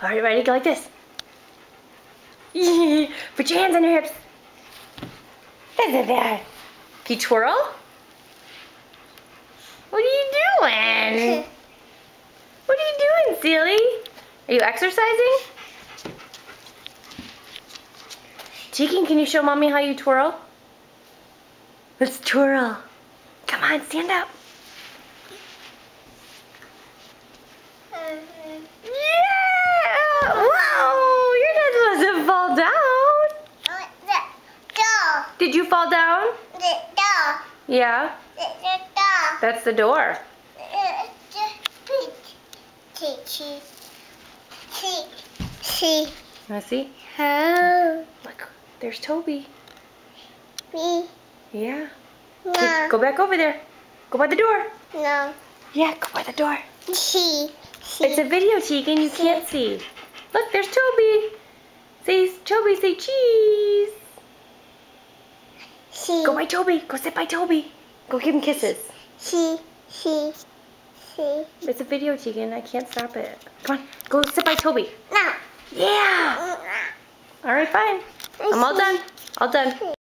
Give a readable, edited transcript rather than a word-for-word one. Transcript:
All right, ready? Go like this. Put your hands on your hips. Isn't that? Can you twirl? What are you doing? What are you doing, silly? Are you exercising? Tegan, can you show Mommy how you twirl? Let's twirl. Come on, stand up. Yeah! Whoa! You're not supposed to fall down. Did you fall down? Yeah? That's the door. Wanna see? Look, there's Toby. Yeah. Go back over there. Go by the door. No. Yeah, go by the door. See. It's a video, Tegan. You can't see. Look, there's Toby. Say, Toby, say cheese. See. Go by Toby. Go sit by Toby. Go give him kisses. See. It's a video, Tegan. I can't stop it. Come on, go sit by Toby. No. Yeah. All right, fine. I'm all done. All done.